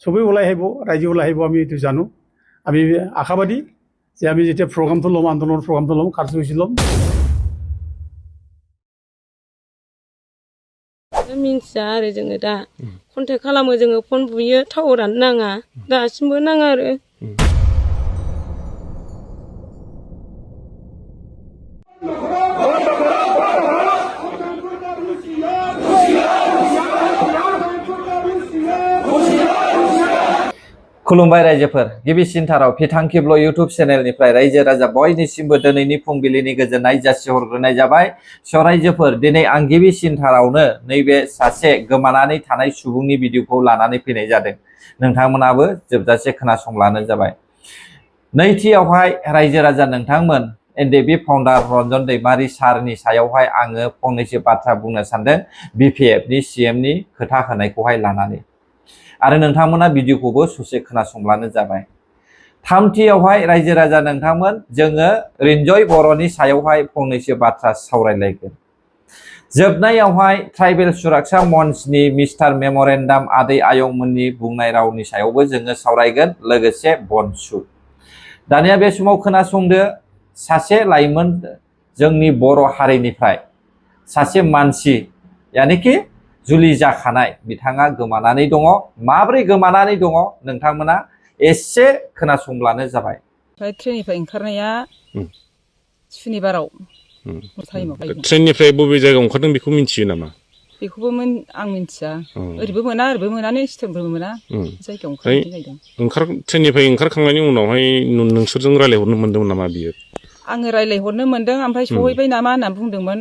সবই ওলাই আহিব ৰাইজে ওলাই আহিব আমি এইটো জানো আমি আশাবাদী যে আমি যেতিয়া প্ৰগ্ৰামটো ল'ম আন্দোলনৰ প্ৰগ্ৰামটো ল'ম কাৰ্যসূচী ল'ম मिन्थिया आरो जोङो दा कन्टेक्ट खालामो जोङो फन बुयो टावारानो नाङा दासिमबो नाङा आरो खुलुमबाय रायजोफोर गिबिसिनथाराव फिथांखिब्ल इउट्यूब चेनेलनिफ्राय रायजो राजा बयनिसिमबो दिनैनि फुंबिलिनि गोजोननाय जासिहरग्रोनाय जाबाय रायजोफोर दिनै आं गिबिसिनथारावनो नैबे सासे गोमानानै थानाय सुबुंनि भिडिअखौ लानानै फैनाय जादों नोंथांमोनाबो जोबजासे खोनासंब्लानो जाबाय नैथियावहाय रायजो राजा नोंथांमोन एनडिएफबि फाउन्डार रन्जन दैमारि सारनि सायावहाय आङो फंनैसो बाथ्रा बुंनो सानदों बिपिएफनि सिएमनि खोथा होनायखौहाय लानानै आरो नोंथांमोना भिडिअखौबो ससे खोनासंब्लानो जाबाय थामथियावहाय रायजो राजा नोंथांमोन जोङो रिन्जय बर'नि सायावहाय फंनैसो बाथ्रा सावरायलायगोन जोबनायावहाय ट्राइबेल सुरक्षा मन्चनि मिस्टार मेम'रेन्डाम आदै आयंमोननि बुंनाय रावनि सायावबो जोङो सावरायगोन लोगोसे बनसु दानिया बे समाव खोनासंदो सासे लाइमोन जोंनि बर' हारिनिफ्राय सासे मानसि यानिकि जुलि जाखानाय बिथाङा गोमानानै दङ माब्रै गोमानानै दङ नोंथांमोना एसे खोनासंब्लानो जाबाय ट्रेननिफ्राय ओंखारनाया सुनिबाराव ट्रेननिफ्राय बबे जायगायाव ओंखारदों बेखौ मिन्थियो नामा बेखौबो आं मिन्थिया ओरैबो मोना ओरैबो मोनानो स्टेमबो मोना जायगायाव ओंखार ट्रेननिफ्राय ओंखारखांनायनि उनावहाय नोंसोरजों रायलायहरनो मोनदोंमोन नामा बियो आङो रायलायहरनो मोनदों ओमफ्राय सहैबाय नामा होननानै बुंदोंमोन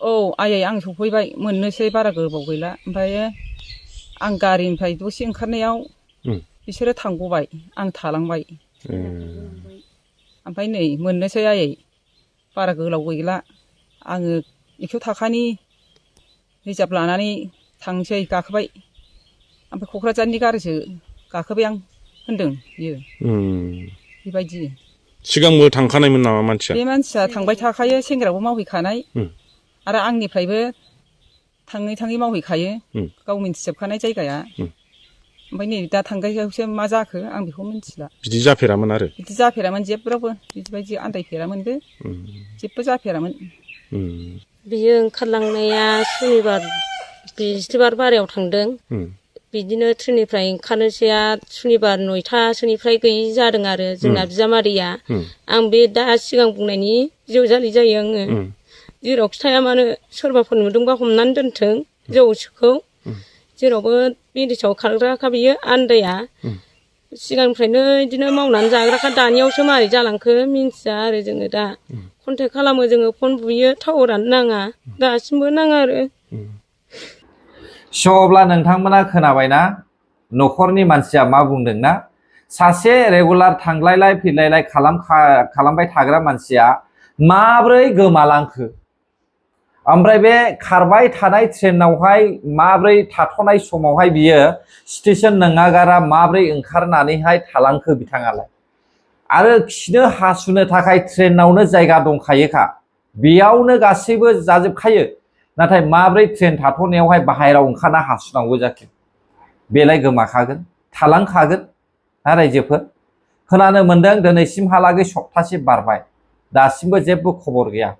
औ आयै आं सफैबाय मोननोसै बारा गोबाव गैला ओमफ्राय आं गारिनिफ्राय दसे ओंखारनायाव बिसोरो थांगबाय आं थालांबाय ओमफ्राय नै मोननोसै आयै बारा गोलाव गैला आङो 100 थाखानि रिजार्भ लानानै थांसै गाखोबाय ओमफ्राय क'क्राझारनि गारिसो गाखोबाय आं होनदों बियो बेबायदि सिगांबो थांखानायमोन नामा मानसिया बे मानसिया थांबाय थाखायो सेंग्रायावबो मावहैखानाय आरो आंनिफ्रायबो थाङै मावहैखायो गाव मिन्थिजोबखानाय जायगाया ओमफ्राय नै दा थांगासेयावसो मा जाखो आं बेखौ मिन्थिला बिदि जाफेरामोन आरो बिदि जाफेरामोन जेब्रावबो बिदिबायदि आन्दायफेरामोनबो जेबो जाफेरामोन बियो ओंखारलांनाया सुनिबार बिस्थिबार बारायाव थांदों बिदिनो ट्रेननिफ्राय ओंखारनोसैया सुनिबार 9थासोनिफ्राय गैयि जादों आरो जोंना बिजामादैया आं बे दा सिगां बुंनायनि बिजावजालि जायो आङो जेरावखि थाया मानो सोरबाफोर नुदोंबा हमनानै दोनथों जौसोखौ जेरावबो बिदेशआव खारग्राखा बियो आन्दाया सिगांनिफ्रायनो बिदिनो मावनानै जाग्राखा दानियावसो मारै जालांखो मिन्थिया आरो जोङो दा कन्टेक्ट खालामो जोङो फन बुयो टावारानो नाङा दासिमबो नाङा आरो अब्ला नोंथांमोना खोनाबायना न'खरनि मानसिया मा बुंदोंना सासे रेगुलार थांलायलाय फैलायलाय खालामबाय थाग्रा मानसिया माब्रै गोमालांखो ओमफ्राय बे खारबाय थानाय ट्रेनावहाय माब्रै थाथ'नाय समावहाय बियो स्टेशन नङागारा माब्रै ओंखारनानैहाय थालांखो बिथाङालाय आरो खिनो हासुनो थाखाय ट्रेनावनो जायगा दंखायोखा बेयावनो गासैबो जाजोबखायो नाथाय माब्रै ट्रेन थाथ'नायावहाय बाहेरायाव ओंखारना हासुनांगौ जाखो बेलाय गोमाखागोन थालांखागोन रायजोफोर खोनानो मोनदों दिनैसिमहालागै सप्तासे बारबाय दासिमबो जेबो खबर गैया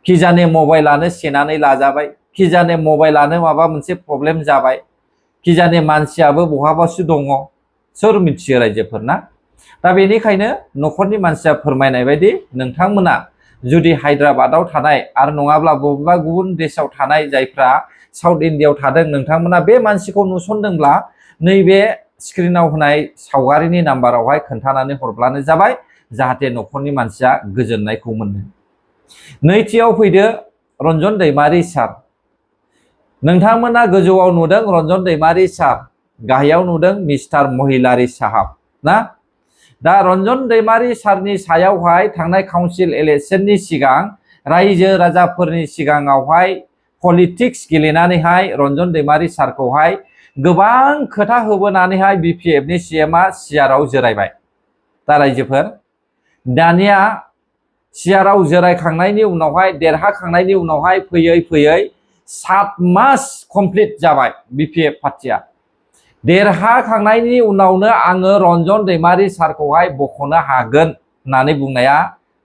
किजाने मबाइलानो सेनानै लाजाबाय किजाने मबाइलानो माबा मोनसे प्रब्लेम जाबाय किजाने मानसियाबो बहाबासो दङ सोर मिथियो रायजोफोरना दा बेनिखायनो न'खरनि मानसिया फोरमायनाय बायदि नोंथांमोना जुदि हायद्राबादाव थानाय आरो नङाब्ला बबेबा गुबुन देशआव थानाय जायफ्रा साउथ इन्डियायाव थादों नोंथांमोना बे मानसिखौ नुसनदोंब्ला नैबे स्क्रिनाव होनाय सावगारिनि नाम्बारावहाय खोन्थानानै हरब्लानो जाबाय जाहाथे न'खरनि मानसिया गोजोननायखौ मोनो नैथियाव फैदो रन्जन दैमारि सार नोंथांमोना गोजौआव नुदों रन्जन दैमारि सार गाहायाव नुदों मिस्टार महिलारी साहाब ना दा रन्जन दैमारि सारनि सायावहाय थांनाय काउन्सिल इलेक्शननि सिगां रायजो राजाफोरनि सिगाङावहाय पलिटिक्स गेलेनानैहाय रन्जन दैमारि सारखौहाय गोबां खोथा होबोनानैहाय बिपिएफनि सिएमआ सिआरआव जिरायबाय दा रायजोफोर दानिया सिआरआव जिरायखांनायनि उनावहाय देरहाखांनायनि उनावहाय फैयै 7 मास कमप्लिट जाबाय बिपिएफ पार्टिया देरहाखांनायनि उनावनो आङो रन्जन दैमारि सारखौहाय बख'नो हागोन होननानै बुंनाया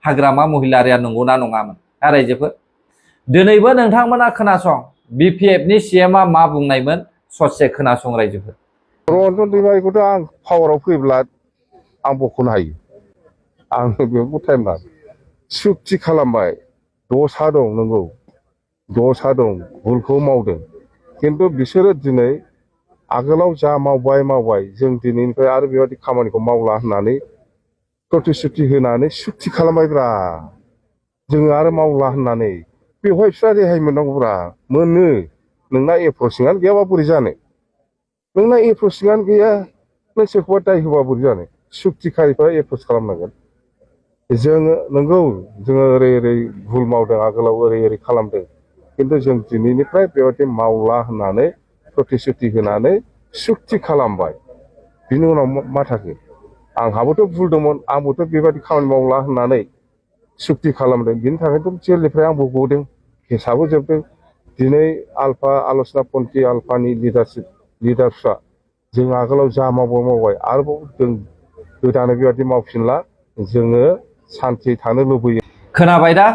हाग्रामा महिलारिया नंगौना नङामोन रायजोफोर? दिनैबो नोंथांमोना खोनासं बिपिएफनि सिएमआ मा बुंनायमोन ससे खोनासं रायजोफोर। रन्जन दैमारिखौथ' आं पावाराव फैब्ला आं बख'नो हायो। आं बेयाव टाइम लादों सुक्ति खालामबाय दसा दं नंगौ दसा दं भुलखौ मावदों खिन्थु बिसोरो दिनै आगोलाव जा मावबाय जों दिनैनिफ्राय आरो बेबायदि खामानिखौ मावला होननानै प्रतिश्रुति होनानै सुक्ति खालामबायब्रा जोङो आरो मावला होननानै बेवहाय बिस्रा रेहाय मोननांगौब्रा मोनो। नोंना एप्रसिंआनो गैयाबा बोरै जानो? नोंना एप्रसिंआनो गैया नों सोरखौबा दाय होबा बोरै जानो? सुक्तिखारिफ्रा एप्रस खालामनांगोन। जोङो नंगौ जोङो ओरै भुल मावदों आगोलाव ओरै खालामदों खिन्थु जों दिनैनिफ्राय बेबायदि मावला होननानै प्रतिश्रुति होनानै सुक्ति खालामबाय। बिनि उनाव मा थाखो? आंहाबोथ' भुल दंमोन आंबोथ' बेबायदि खामानि मावला होननानै सुक्ति खालामदों बिनि थाखायथ' जेलनिफ्राय आंबो गदों केसाबो जोबदों। दिनै आलफा आलसना पन्थी आलफानि लिडारफ्रा जों आगोलाव जा मावबाय आरोबाव जों गोदानै बेबायदि मावफिनला जोङो सान्थि थानो लुबैयो। खोनाबाय दा?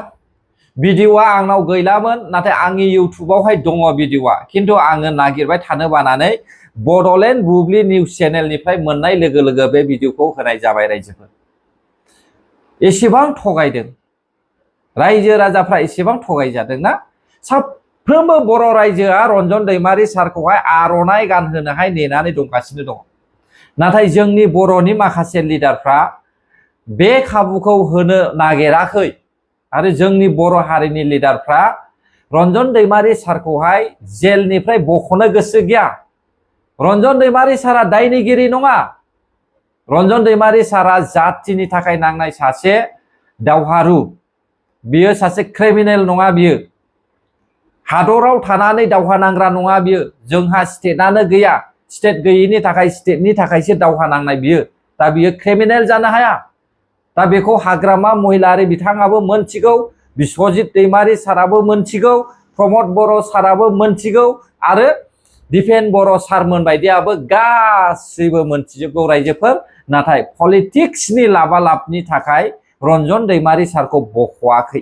भिडिअआ आंनाव गैलामोन नाथाय आंनि इउटुबावहाय दङ भिडिअआ खिन्थु आङो नागिरबाय थानो बानानै बडलेण्ड बुब्लि निउस चेनेलनिफ्राय मोननाय लोगो लोगो बे भिडिअखौ होनाय जाबाय रायजोफोर। एसेबां थगायदों रायजो राजाफ्रा एसेबां थगायजादोंना? साफ्रोमबो बर' रायजोआ रन्जन दैमारि सारखौहाय आर'नाइ गानहोनोहाय नेनानै दंगासिनो दङ। नाथाय जोंनि बर'नि माखासे लिडारफ्रा बे खाबुखौ होनो नागिराखै आरो जोंनि बर' हारिनि लिडारफ्रा रन्जन दैमारि सारखौहाय जेलनिफ्राय बख'नो गोसो गैया। रन्जन दैमारि सारा दायनिगिरि नङा। रन्जन दैमारि सारा जातिनि थाखाय नांनाय सासे दावहारु। बियो सासे क्रिमिनेल नङा बियो। हादराव थानानै दावहा नांग्रा नङा बियो। जोंहा स्टेटआनो गैया। स्टेट गैयिनि थाखाय स्टेटनि थाखायसो दावहा नांनाय बियो। दा बियो क्रिमिनेल जानो हाया। दा बेखौ हाग्रामा महिलारि बिथाङाबो मोनथिगौ, बिश्वजित दैमारि साराबो मोनथिगौ, प्रमद बर' साराबो मोनथिगौ आरो दिपेन बर' सारमोन बायदियाबो गासैबो मोनथिजोबगौ रायजोफोर। नाथाय पलिटिक्सनि लाबालाबनि थाखाय रन्जन दैमारि सारखौ बख'वाखै।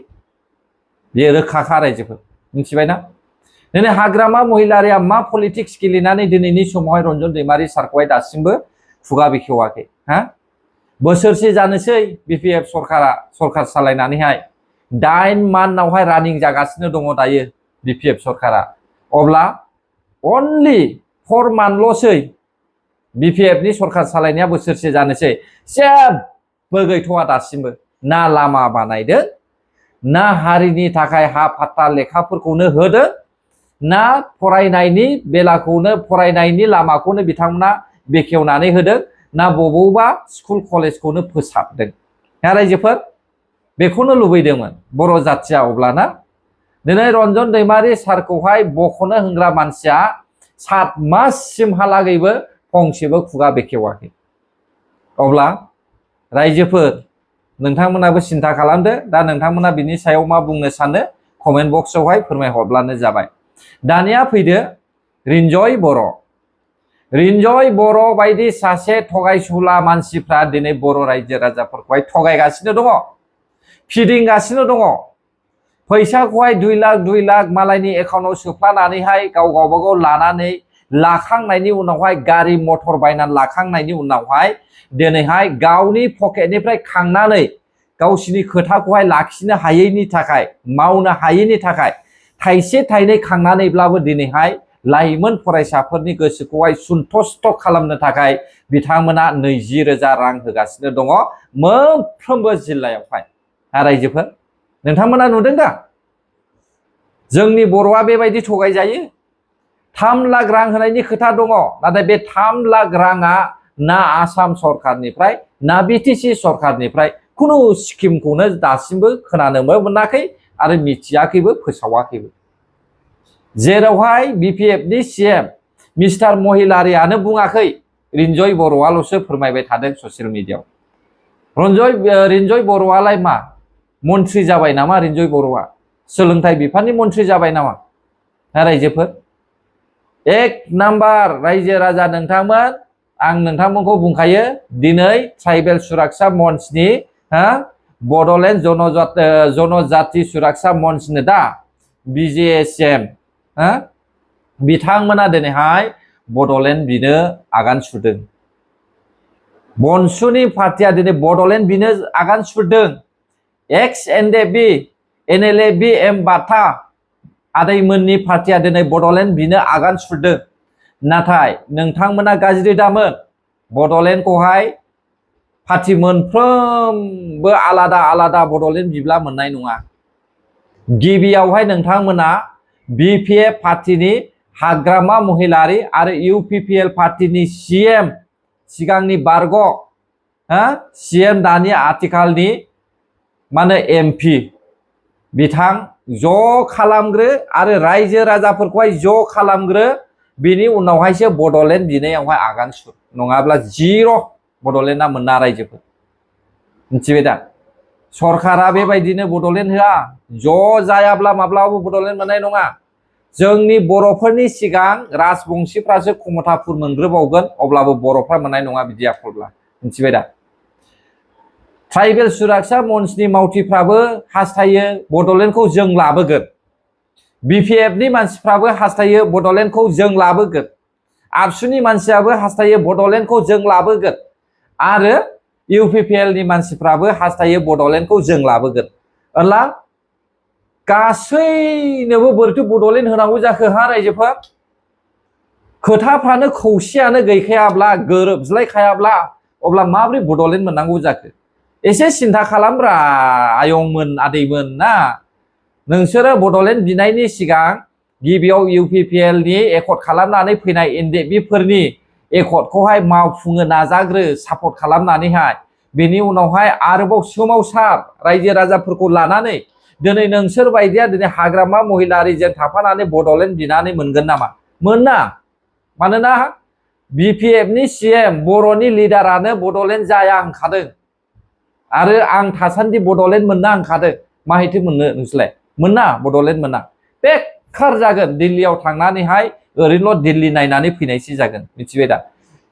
बेयो रोखाखा रायजोफोर मिथिबायना? दिनै हाग्रामा महिलारिया मा पलिटिक्स गेलेनानै दिनैनि समावहाय रन्जन दैमारि सारखौहाय दासिमबो खुगा बेखेवाखै हा? बोसोरसे जानोसै बिपिएफ सरकार सालायनानैहाय 8 मान्थआवहाय रानिं जागासिनो दङ दायो बिपिएफ सरकारा। अब्ला अनलि 4 मान्थल'सै बिपिएफनि सरकार सालायनाया बोसोरसे जानोसै। जेबो गैथ'वा दासिमबो। ना लामा बानायदों, ना हारिनि थाखाय हा फाट्टा लेखाफोरखौनो होदों, ना फरायनायनि बेलाखौनो फरायनायनि लामाखौनो बिथांमोना बेखेवनानै होदों, ना बबेबा स्कुल कलेजखौनो फोसाबदों। रायजोफोर बेखौनो लुबैदोंमोन बर' जाथिया। अब्लाना दिनै रन्जन दैमारि सारखौहाय बख'नो होनग्रा मानसिया 7 माससिमहालागैबो फंसेबो खुगा बेखेवाखै। अब्ला रायजोफोर नोंथांमोनाबो सिन्था खालामदो। दा नोंथांमोना बिनि सायाव मा बुंनो सानो कमेन्ट बक्सआवहाय फोरमायहरब्लानो जाबाय। दानिया फैदो रिन्जय बर'। रिन्जय बर' बायदि सासे थगायसुला मानसिफ्रा दिनै बर' रायजो राजाफोरखौहाय थगायगासिनो दङ, फिदिंगासिनो दङ। फैसाखौहाय 2 लाख मालायनि एकाउन्टआव सोफ्लानानैहाय गावबागाव लानानै लाखांनायनि उनावहाय गारि मटर बायनानै लाखांनायनि उनावहाय दिनैहाय गावनि पकेटनिफ्राय खांनानै गावसिनि खोथाखौहाय लाखिनो हायैनि थाखाय, मावनो हायैनि थाखाय थाइसे थाइनै खांनानैब्लाबो दिनैहाय लाइमोन फरायसाफोरनि गोसोखौहाय सुन्थुष्ट खालामनो थाखाय बिथांमोना 20,000 रां होगासिनो दङ मोनफ्रोमबो जिल्लायावहाय। रायजोफोर नोंथांमोना नुदों दा? जोंनि बर'आ बेबायदि थगायजायो। 3 लाख रां होनायनि खोथा दङ, नाथाय बे 3 लाख राङा ना आसाम सरकारनिफ्राय ना बिटिसि सरकारनिफ्राय खुनु स्किमखौनो दासिमबो खोनानो मोनाखै आरो मिथियाखैबो, फोसावाखैबो। जेरावहाय बिपिएफनि सिएम मिस्टार महिलारियानो बुङाखै, रिन्जय बर'आल'सो फोरमायबाय थादों ससियेल मिडियाआव। रिन्जय बर'आलाय मा मन्थ्रि जाबाय नामा? रिन्जय बर'आ सोलोंथाइ बिफाननि मन्थ्रि जाबाय नामा? रायजोफोर एक नाम्बार रायजो राजा नोंथांमोन आं नोंथांमोनखौ बुंखायो दिनै ट्राइबेल सुरक्षा मन्चनि बड'लेण्ड जनजाति सुरक्षा मन्चनो दा BJSM बिथांमोना दिनैहाय बड'लेण्ड बिनो आगान सुरदों बनसुनि पार्टिया दिनै बड'लेण्ड बिनो आगान सुरदों एक्स NDB NLA BM बाथा आदैमोननि पार्टिया दिनै बड'लेण्ड बिनो आगान सुरदों नाथाय नोंथांमोना गाज्रि दामोन बड'लेण्डखौहाय पार्टि मोनफ्रोमबो आलादा आलादा बड'लेण्ड बिब्ला मोननाय नङा गिबियावहाय नोंथांमोना BPF पार्टिनि हाग्रामा महिलारि आरो UPPL पार्टिनि CM सिगांनि बारग' CM दानि आथिखालनि माने MP बिथां ज' खालामग्रो आरो रायजो राजाफोरखौहाय ज' खालामग्रो बिनि उनावहायसो बड'लेण्ड बिनायावहाय आगान सुर नङाब्ला जिर' बड'लेण्डआ मोना रायजोफोर मिथिबाय दा सरकारा बेबायदिनो बड'लेण्ड होआ ज' जायाब्ला माब्लाबाबो बड'लेण्ड मोननाय नङा जोंनि बर'फोरनि सिगां राजबंशीफ्रासो क्षमताफोर मोनग्रोबावगोन अब्लाबो बर'फ्रा मोननाय नङा बिदि आखलब्ला मिथिबाय दा ट्राइबेल सुरक्षा मन्चनि मावथिफ्राबो हास्थायो बड'लेण्डखौ जों लाबोगोन BPFनि मानसिफ्राबो हास्थायो बड'लेण्डखौ जों लाबोगोन आबसुनि मानसियाबो हास्थायो बड'लेण्डखौ जों लाबोगोन आरो UPPLनि मानसिफ्राबो हास्थायो बड'लेण्डखौ जों लाबोगोन अब्ला गासैनोबो बोरैथो बड'लेण्ड होनांगौ जाखो रायजोफोर खोथाफ्रानो खौसेयानो गैखायाब्ला गोरोबज्लायखायाब्ला अब्ला माबोरै बड'लेण्ड मोननांगौ जाखो एसे सिन्था खालामब्रा आयंमोन आदैमोन ना नोंसोरो बड'लेण्ड बिनायनि सिगां गिबियाव UPPLनि एकर्ड खालामनानै फैनाय NDBफोरनि एकर्डखौहाय मावफुंनो नाजाग्रो सापर्ट खालामनानैहाय बेनि उनावहाय आरोबाव सोमावसार रायजो राजाफोरखौ लानानै दिनै नोंसोर बायदिया दिनै हाग्रामा महिलारिजों थाफानानै बड'लेण्ड बिनानै मोनगोन नामा मोना मानोना BPFनि CM बर'नि लिडारानो बड'लेण्ड जाया होनखादों आरो आं थासान्दि बड'लेण्ड मोनना होनखादों माहायथो मोननो नोंसोरलाय मोना बड'लेण्ड मोना बेखार जागोन दिल्लीयाव थांनानैहाय ओरैनोल' दिल्ली नायनानै फैनायसो जागोन मिथिबाय दा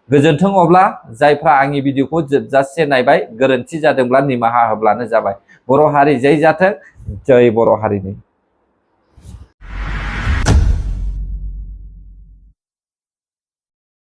गोजोन्थों अब्ला जायफ्रा आंनि भिडिअखौ जोबजासे नायबाय गोरोन्थि जादोंब्ला निमाहा होब्लानो जाबाय बर' हारि जै जाथों जय बर' हारिनि